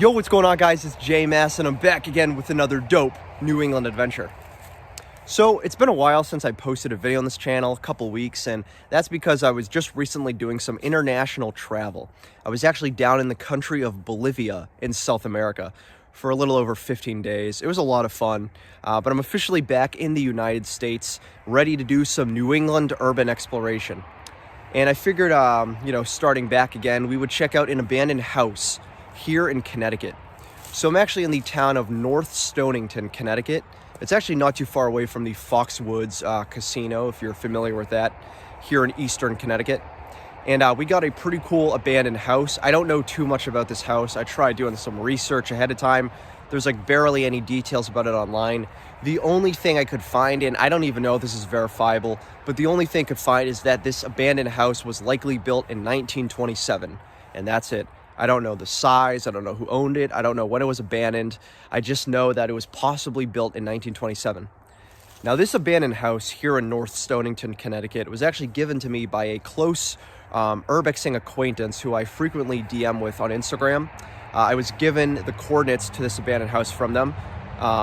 Yo, what's going on, guys? It's J Mass, and I'm back again with another dope New England adventure. So it's been a while since I posted a video on this channel, a couple weeks, and that's because I was just recently doing some international travel. I was actually down in the country of Bolivia in South America for a little over 15 days. It was a lot of fun, but I'm officially back in the United States, ready to do some New England urban exploration. And I figured, starting back again, we would check out an abandoned house here in Connecticut. So I'm actually in the town of North Stonington, Connecticut. It's actually not too far away from the Foxwoods Casino, if you're familiar with that, here in eastern Connecticut. And we got a pretty cool abandoned house. I don't know too much about this house. I tried doing some research ahead of time. There's like barely any details about it online. The only thing I could find, and I don't even know if this is verifiable, but the only thing I could find is that this abandoned house was likely built in 1927, and that's it. I don't know the size, I don't know who owned it, I don't know when it was abandoned. I just know that it was possibly built in 1927. Now, this abandoned house here in North Stonington, Connecticut was actually given to me by a close urbexing acquaintance who I frequently DM with on Instagram. I was given the coordinates to this abandoned house from them.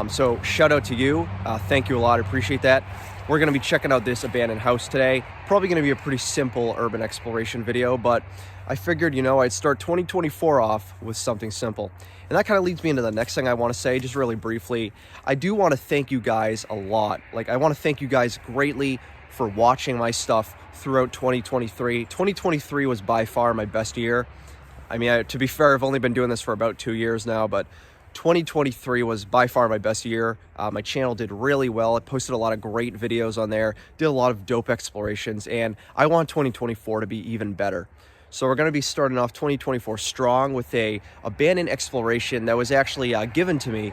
So shout out to you. Thank you a lot. I appreciate that. We're going to be checking out this abandoned house today. Probably going to be a pretty simple urban exploration video, but I figured, I'd start 2024 off with something simple. And that kind of leads me into the next thing I want to say, just really briefly. I do want to thank you guys a lot. I want to thank you guys greatly for watching my stuff throughout 2023. 2023 was by far my best year. I mean, to be fair, I've only been doing this for about 2 years now, but 2023 was by far my best year. My channel did really well. I posted a lot of great videos on there, did a lot of dope explorations, and I want 2024 to be even better. So we're going to be starting off 2024 strong with a abandoned exploration that was actually given to me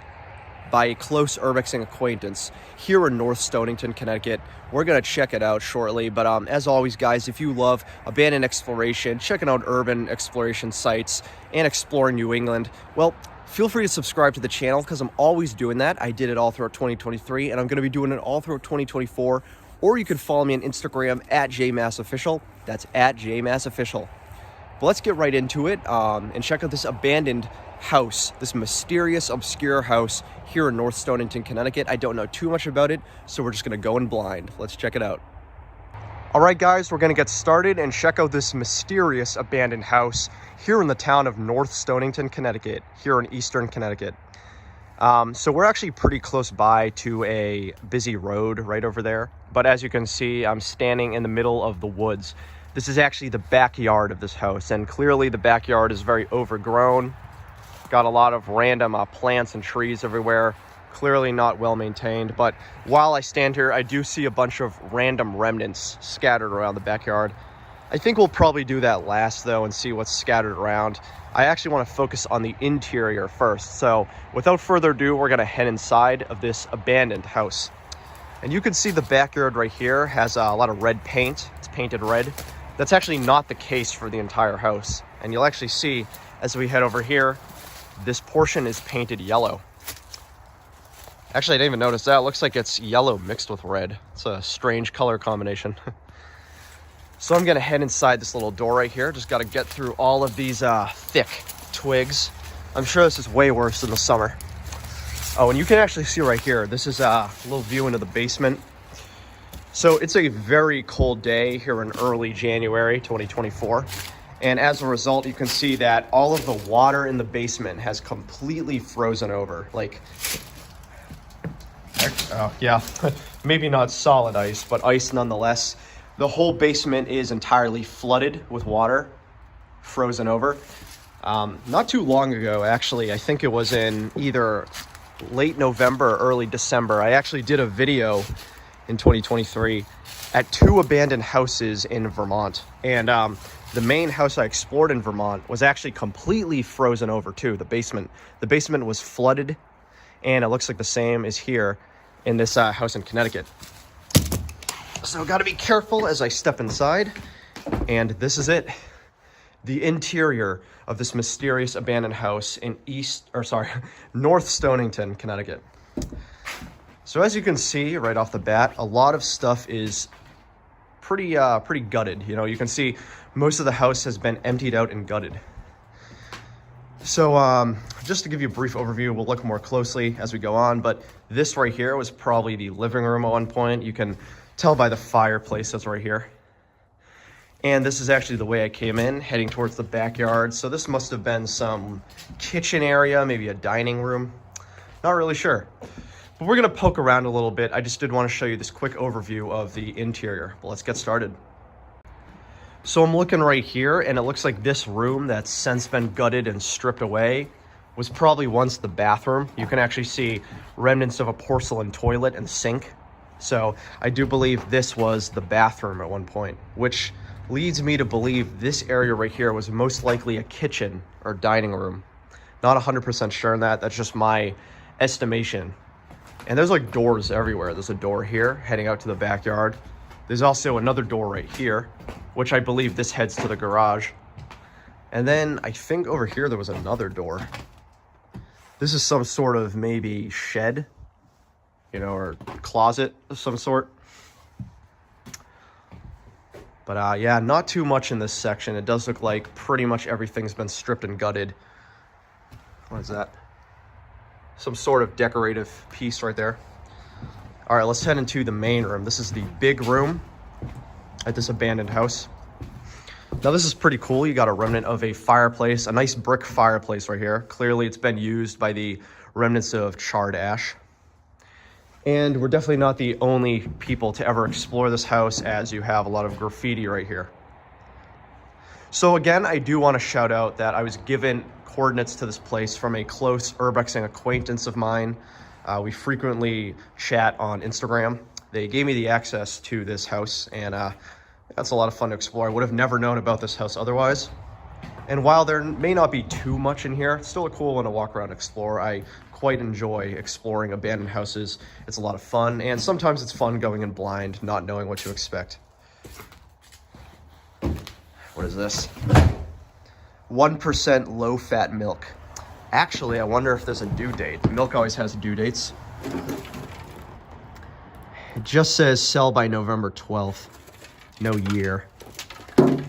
by a close urbexing acquaintance here in North Stonington, Connecticut. We're going to check it out shortly, but as always, guys, if you love abandoned exploration, checking out urban exploration sites, and exploring New England, well, feel free to subscribe to the channel because I'm always doing that. I did it all throughout 2023, and I'm going to be doing it all throughout 2024. Or you can follow me on Instagram at JMassOfficial. That's at JMassOfficial. But let's get right into it and check out this abandoned house, this mysterious, obscure house here in North Stonington, Connecticut. I don't know too much about it, so we're just going to go in blind. Let's check it out. All right, guys, we're going to get started and check out this mysterious abandoned house here in the town of North Stonington, Connecticut, here in eastern Connecticut. So we're actually pretty close by to a busy road right over there. But as you can see, I'm standing in the middle of the woods. This is actually the backyard of this house, and clearly the backyard is very overgrown. Got a lot of random plants and trees everywhere. Clearly not well maintained, but while I stand here, I do see a bunch of random remnants scattered around the backyard. I think we'll probably do that last, though, and see what's scattered around. I actually want to focus on the interior first. So without further ado, we're going to head inside of this abandoned house. And you can see the backyard right here has a lot of red paint. It's painted red. That's actually not the case for the entire house. And you'll actually see as we head over here, this portion is painted yellow. Actually, I didn't even notice that. It looks like it's yellow mixed with red. It's a strange color combination. So I'm gonna head inside this little door right here. Just gotta get through all of these thick twigs. I'm sure this is way worse in the summer. Oh, and you can actually see right here, this is a little view into the basement. So it's a very cold day here in early January 2024. And as a result, you can see that all of the water in the basement has completely frozen over. Maybe not solid ice, but ice nonetheless. The whole basement is entirely flooded with water, frozen over. Not too long ago, actually, I think it was in either late November or early December, I actually did a video in 2023 at 2 abandoned houses in Vermont. And the main house I explored in Vermont was actually completely frozen over too, the basement. The basement was flooded, and it looks like the same is here in this house in Connecticut. So got to be careful as I step inside, and this is it. The interior of this mysterious abandoned house in North Stonington, Connecticut. So as you can see right off the bat, a lot of stuff is pretty gutted. You can see most of the house has been emptied out and gutted. So just to give you a brief overview, we'll look more closely as we go on, but this right here was probably the living room at one point. You can tell by the fireplace that's right here. And this is actually the way I came in, heading towards the backyard. So this must have been some kitchen area, maybe a dining room. Not really sure. But we're gonna poke around a little bit. I just did want to show you this quick overview of the interior. But let's get started. So I'm looking right here, and it looks like this room that's since been gutted and stripped away was probably once the bathroom. You can actually see remnants of a porcelain toilet and sink. So I do believe this was the bathroom at one point, which leads me to believe this area right here was most likely a kitchen or dining room. Not 100% sure on that. That's just my estimation. And there's like doors everywhere. There's a door here heading out to the backyard. There's also another door right here, which I believe this heads to the garage. And then I think over here there was another door. This is some sort of maybe shed, you know, or closet of some sort. But yeah, not too much in this section. It does look like pretty much everything's been stripped and gutted. What is that? Some sort of decorative piece right there. All right, let's head into the main room. This is the big room at this abandoned house. Now this is pretty cool. You got a remnant of a fireplace, a nice brick fireplace right here. Clearly it's been used by the remnants of charred ash. And we're definitely not the only people to ever explore this house, as you have a lot of graffiti right here. So again, I do want to shout out that I was given coordinates to this place from a close urbexing acquaintance of mine. We frequently chat on Instagram. They gave me the access to this house, and that's a lot of fun to explore. I would have never known about this house otherwise. And while there may not be too much in here, it's still a cool one to walk around and explore. I quite enjoy exploring abandoned houses. It's a lot of fun, and sometimes it's fun going in blind, not knowing what to expect. What is this? 1% low-fat milk. Actually, I wonder if there's a due date. Milk always has due dates. It just says sell by November 12th. No year.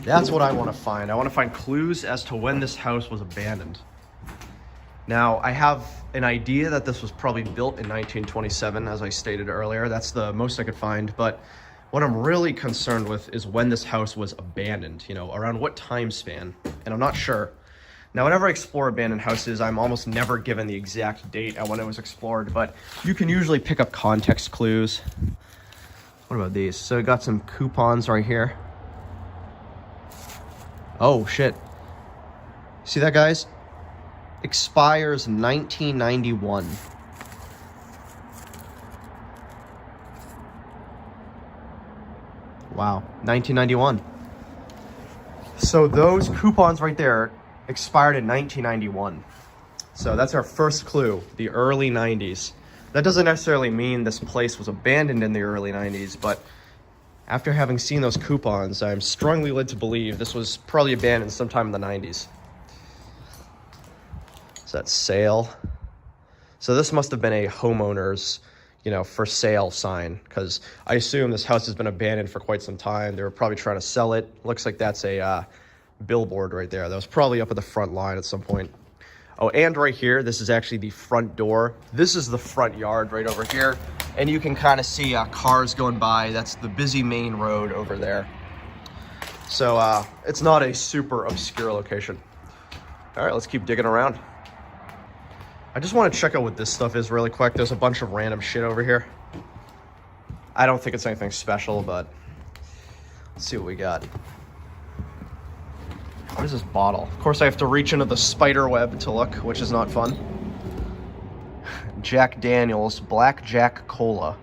That's what I want to find. I want to find clues as to when this house was abandoned. Now, I have an idea that this was probably built in 1927, as I stated earlier. That's the most I could find. But what I'm really concerned with is when this house was abandoned, you know, around what time span. And I'm not sure. Now, whenever I explore abandoned houses, I'm almost never given the exact date at when it was explored, but you can usually pick up context clues. What about these? So I got some coupons right here. Oh, shit. See that, guys? Expires 1991. Wow, 1991. So those coupons right there expired in 1991. So that's our first clue, the early 90s. That doesn't necessarily mean this place was abandoned in the early 90s, but after having seen those coupons, I'm strongly led to believe this was probably abandoned sometime in the 90s. Is that sale? So this must have been a homeowner's, you know, for sale sign, because I assume this house has been abandoned for quite some time. They were probably trying to sell it. Looks like that's a billboard right there. That was probably up at the front line at some point. Oh, and right here, this is actually the front door. This is the front yard right over here. And you can kind of see cars going by. That's the busy main road over there. So it's not a super obscure location. All right, let's keep digging around. I just want to check out what this stuff is really quick. There's a bunch of random shit over here. I don't think it's anything special, but let's see what we got. What is this bottle? Of course, I have to reach into the spider web to look, which is not fun. Jack Daniels Black Jack Cola.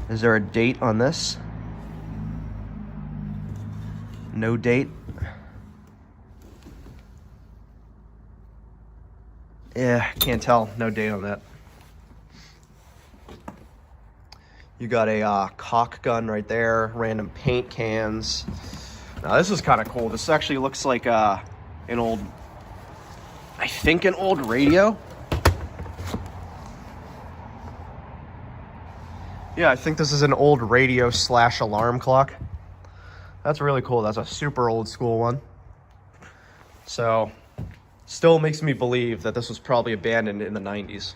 Is there a date on this? No date. Yeah, can't tell. No date on that. You got a caulk gun right there. Random paint cans. Now this is kind of cool. This actually looks like an old, I think an old radio. Yeah, I think this is an old radio / alarm clock. That's really cool. That's a super old school one. So still makes me believe that this was probably abandoned in the 90s.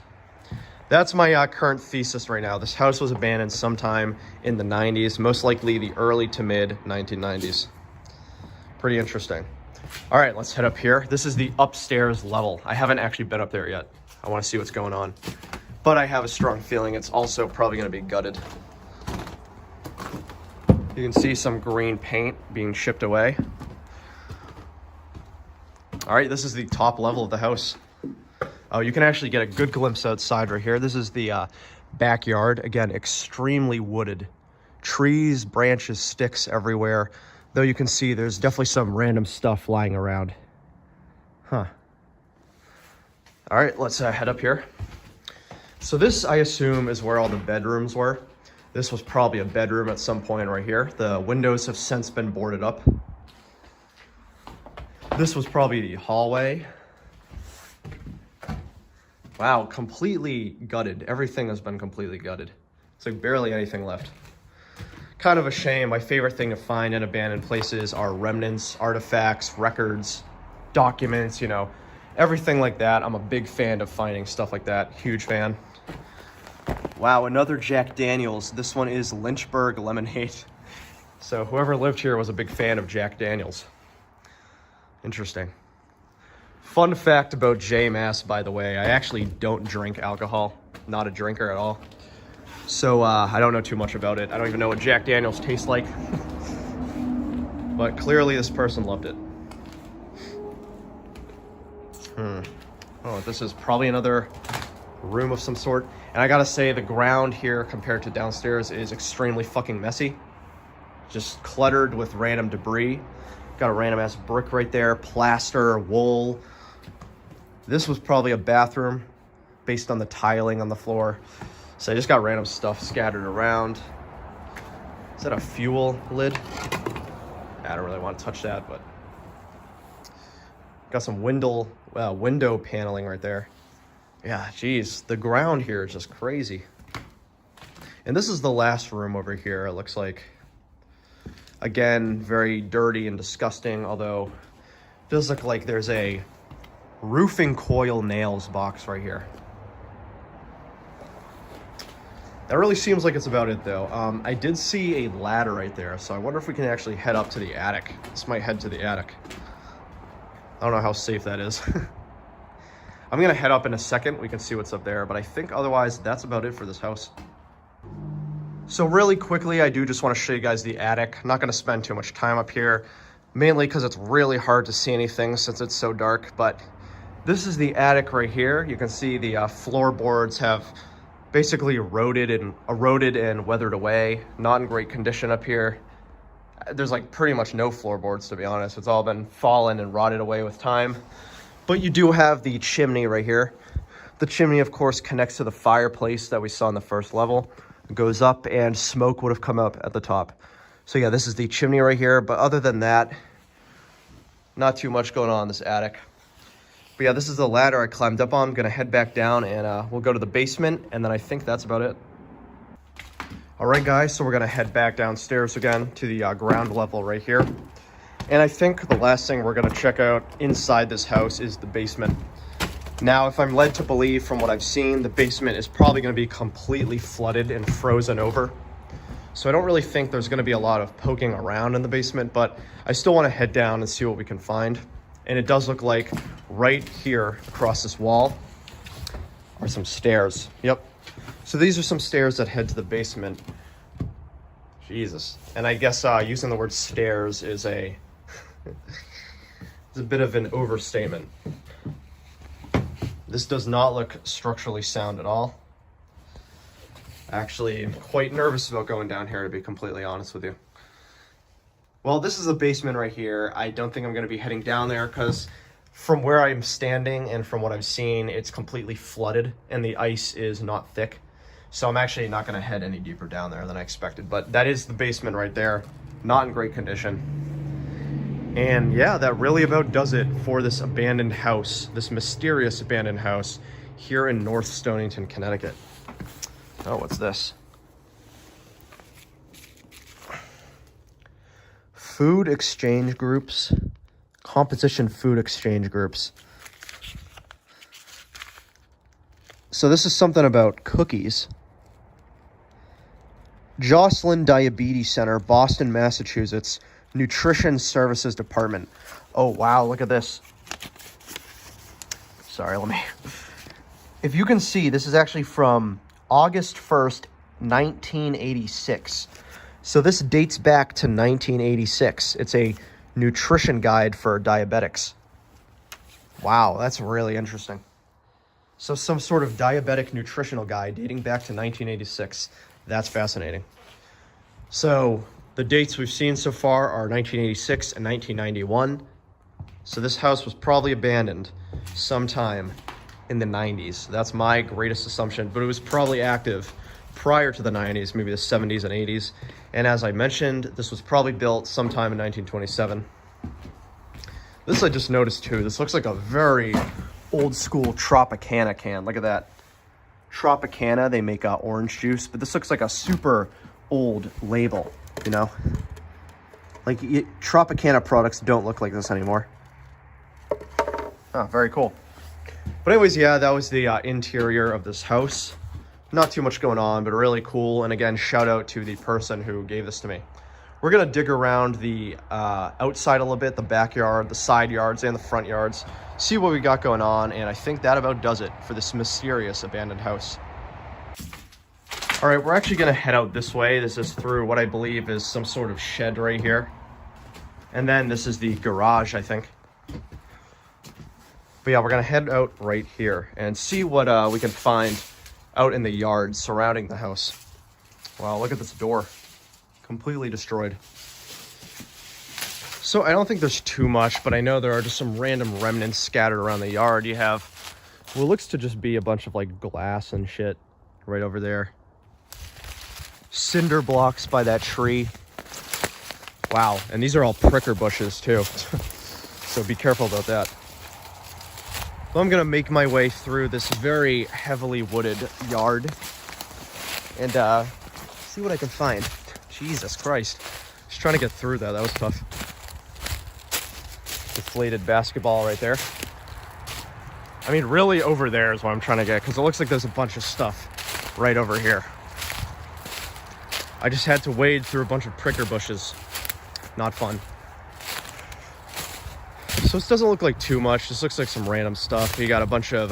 That's my current thesis right now. This house was abandoned sometime in the 90s, most likely the early to mid 1990s. Pretty interesting. All right, let's head up here. This is the upstairs level. I haven't actually been up there yet. I want to see what's going on. But I have a strong feeling it's also probably going to be gutted. You can see some green paint being shipped away. All right, this is the top level of the house. Oh, you can actually get a good glimpse outside right here. This is the backyard. Again, extremely wooded. Trees, branches, sticks everywhere. Though you can see there's definitely some random stuff lying around. Huh. All right, let's head up here. So this, I assume, is where all the bedrooms were. This was probably a bedroom at some point right here. The windows have since been boarded up. This was probably the hallway. Wow, completely gutted. Everything has been completely gutted. It's like barely anything left. Kind of a shame. My favorite thing to find in abandoned places are remnants, artifacts, records, documents, you know, everything like that. I'm a big fan of finding stuff like that. Huge fan. Wow, another Jack Daniels. This one is Lynchburg Lemonade. So whoever lived here was a big fan of Jack Daniels. Interesting. Fun fact about JMass, by the way, I actually don't drink alcohol. Not a drinker at all. So I don't know too much about it. I don't even know what Jack Daniels tastes like. But clearly this person loved it. Oh, this is probably another room of some sort. And I gotta say, the ground here compared to downstairs is extremely fucking messy. Just cluttered with random debris. Got a random ass brick right there, plaster, wool. This was probably a bathroom based on the tiling on the floor. So I just got random stuff scattered around. Is that a fuel lid? I don't really want to touch that, but got some window paneling right there. Yeah, geez, the ground here is just crazy. And this is the last room over here, it looks like. Again, very dirty and disgusting, although it does look like there's a roofing coil nails box right here. That really seems like it's about it, though. I did see a ladder right there, so I wonder if we can actually head up to the attic. This might head to the attic. I don't know how safe that is. I'm gonna head up in a second. We can see what's up there, but I think otherwise that's about it for this house. So really quickly, I do just want to show you guys the attic. I'm not going to spend too much time up here, mainly because it's really hard to see anything since it's so dark. But this is the attic right here. You can see the floorboards have basically eroded and weathered away. Not in great condition up here. There's like pretty much no floorboards, to be honest. It's all been fallen and rotted away with time. But you do have the chimney right here. The chimney, of course, connects to the fireplace that we saw on the first level. Goes up and smoke would have come up at the top. So yeah, this is the chimney right here. But other than that, not too much going on in this attic. But yeah, this is the ladder I climbed up on. I'm gonna head back down and we'll go to the basement, and then I think that's about it. All right, guys, so we're gonna head back downstairs again to the ground level right here. And I think the last thing we're gonna check out inside this house is the basement. Now, if I'm led to believe from what I've seen, the basement is probably going to be completely flooded and frozen over. So I don't really think there's going to be a lot of poking around in the basement, but I still want to head down and see what we can find. And it does look like right here across this wall are some stairs. Yep. So these are some stairs that head to the basement. Jesus. And I guess using the word stairs is a, it's a bit of an overstatement. This does not look structurally sound at all. Actually, I'm quite nervous about going down here, to be completely honest with you. Well, this is the basement right here. I don't think I'm going to be heading down there because from where I'm standing and from what I've seen, it's completely flooded and the ice is not thick. So I'm actually not going to head any deeper down there than I expected. But that is the basement right there. Not in great condition. And yeah, that really about does it for this abandoned house, this mysterious abandoned house here in North Stonington, Connecticut. Oh, what's this? Food exchange groups, composition food exchange groups. So this is something about cookies. Jocelyn Diabetes Center, Boston, Massachusetts, Nutrition Services Department. Oh, wow, look at this. Sorry, let me... If you can see, this is actually from August 1st, 1986. So this dates back to 1986. It's a nutrition guide for diabetics. Wow, that's really interesting. So some sort of diabetic nutritional guide dating back to 1986. That's fascinating. So the dates we've seen so far are 1986 and 1991. So this house was probably abandoned sometime in the 90s. That's my greatest assumption, but it was probably active prior to the 90s, maybe the 70s and 80s. And as I mentioned, this was probably built sometime in 1927. This I just noticed too. This looks like a very old school Tropicana can. Look at that. Tropicana, they make orange juice, but this looks like a super old label, you know? Like Tropicana products don't look like this anymore. Oh, very cool. But anyways, yeah, that was the interior of this house. Not too much going on, but really cool. And again, shout out to the person who gave this to me. We're gonna dig around the outside a little bit, the backyard, the side yards, and the front yards, see what we got going on, and I think that about does it for this mysterious abandoned house. All right, we're actually gonna head out this way. This is through what I believe is some sort of shed right here. And then this is the garage, I think. But yeah, we're gonna head out right here and see what we can find out in the yard surrounding the house. Wow, look at this door. Completely destroyed. So I don't think there's too much, but I know there are just some random remnants scattered around the yard. You have what looks to just be a bunch of like glass and shit right over there. Cinder blocks by that tree. Wow, and these are all pricker bushes too. So be careful about that. Well, I'm gonna make my way through this very heavily wooded yard and see what I can find. Jesus Christ. Just trying to get through that. That was tough. Deflated basketball right there. I mean, really over there is what I'm trying to get, because it looks like there's a bunch of stuff right over here. I just had to wade through a bunch of pricker bushes. Not fun. So this doesn't look like too much. This looks like some random stuff. You got a bunch of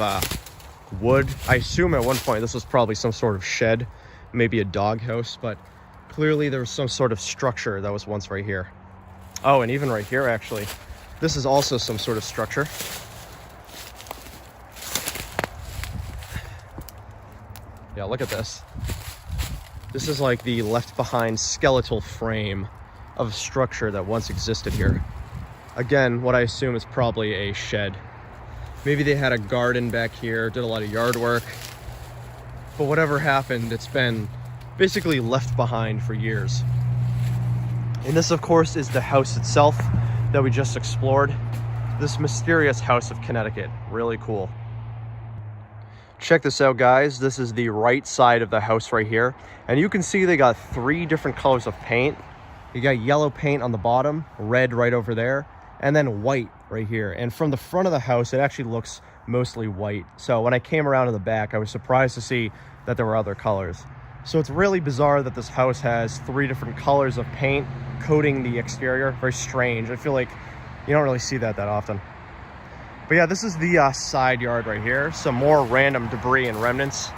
wood. I assume at one point this was probably some sort of shed, maybe a dog house, but clearly there was some sort of structure that was once right here. Oh, and even right here, actually. This is also some sort of structure. Yeah, look at this. This is like the left behind skeletal frame of a structure that once existed here. Again, what I assume is probably a shed. Maybe they had a garden back here, did a lot of yard work. But whatever happened, it's been basically left behind for years. And this, of course, is the house itself that we just explored. This mysterious house of Connecticut. Really cool. Check this out, guys. This is the right side of the house right here. And you can see they got 3 different colors of paint. You got yellow paint on the bottom, red right over there, and then white right here. And from the front of the house, it actually looks mostly white. So when I came around to the back, I was surprised to see that there were other colors. So it's really bizarre that this house has 3 different colors of paint coating the exterior. Very strange. I feel like you don't really see that often. But yeah, this is the side yard right here. Some more random debris and remnants.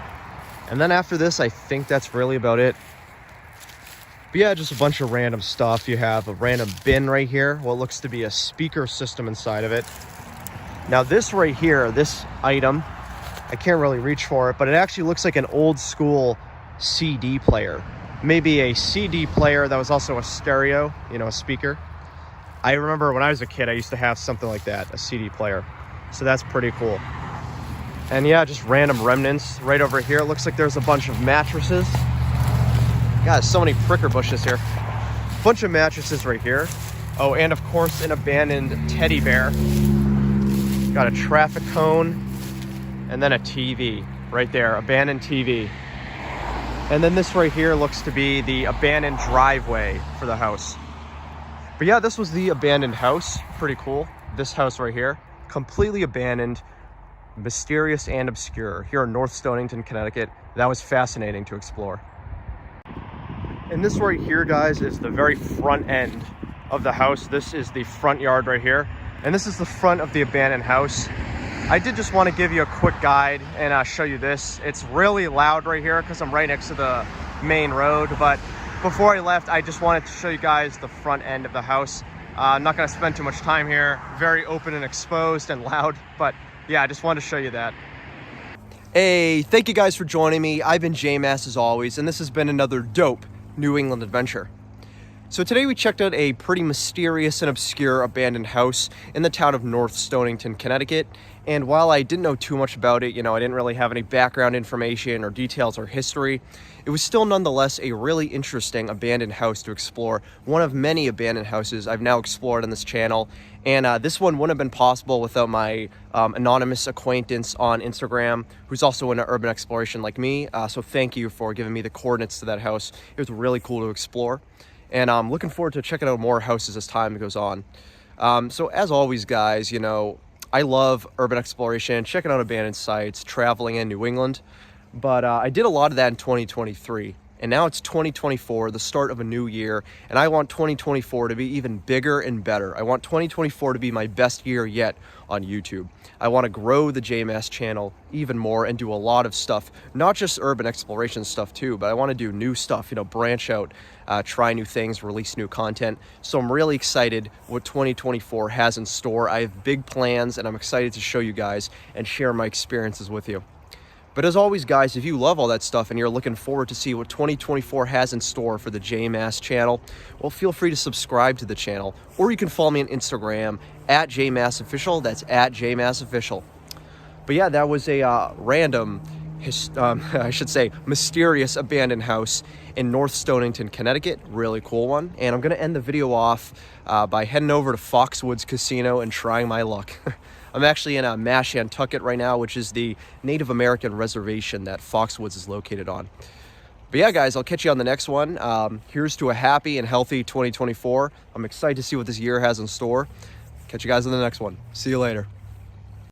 And then after this, I think that's really about it. But yeah, just a bunch of random stuff. You have a random bin right here, what looks to be a speaker system inside of it. Now this right here, this item, I can't really reach for it, but it actually looks like an old school CD player. Maybe a CD player that was also a stereo, you know, a speaker. I remember when I was a kid, I used to have something like that, a CD player. So that's pretty cool. And yeah, just random remnants right over here. It looks like there's a bunch of mattresses. God, so many pricker bushes here. Bunch of mattresses right here. Oh, and of course, an abandoned teddy bear. Got a traffic cone, and then a TV right there, abandoned TV. And then this right here looks to be the abandoned driveway for the house. But yeah, this was the abandoned house. Pretty cool. This house right here, completely abandoned, mysterious and obscure here in North Stonington, Connecticut. That was fascinating to explore. And this right here, guys, is the very front end of the house. This is the front yard right here. And this is the front of the abandoned house. I did just want to give you a quick guide and show you this. It's really loud right here because I'm right next to the main road. But before I left, I just wanted to show you guys the front end of the house. I'm not going to spend too much time here. Very open and exposed and loud. But yeah, I just wanted to show you that. Hey, thank you guys for joining me. I've been J-Mass as always, and this has been another dope New England adventure. So today we checked out a pretty mysterious and obscure abandoned house in the town of North Stonington, Connecticut. And while I didn't know too much about it, I didn't really have any background information or details or history, it was still nonetheless a really interesting abandoned house to explore. One of many abandoned houses I've now explored on this channel. And this one wouldn't have been possible without my anonymous acquaintance on Instagram, who's also into urban exploration like me. So thank you for giving me the coordinates to that house. It was really cool to explore. And I'm looking forward to checking out more houses as time goes on. So as always, guys, I love urban exploration, checking out abandoned sites, traveling in New England. But I did a lot of that in 2023. And now it's 2024, the start of a new year. And I want 2024 to be even bigger and better. I want 2024 to be my best year yet on YouTube. I want to grow the J-Mass channel even more and do a lot of stuff, not just urban exploration stuff too, but I want to do new stuff, branch out, try new things, release new content. So I'm really excited what 2024 has in store. I have big plans and I'm excited to show you guys and share my experiences with you. But as always, guys, if you love all that stuff and you're looking forward to see what 2024 has in store for the J-Mass channel, well, feel free to subscribe to the channel, or you can follow me on Instagram at JMassOfficial. That's at JMassOfficial. But yeah, that was a random, I should say, mysterious abandoned house in North Stonington, Connecticut. Really cool one. And I'm going to end the video off by heading over to Foxwoods Casino and trying my luck. I'm actually in Mashantucket right now, which is the Native American reservation that Foxwoods is located on. But yeah, guys, I'll catch you on the next one. Here's to a happy and healthy 2024. I'm excited to see what this year has in store. Catch you guys on the next one. See you later.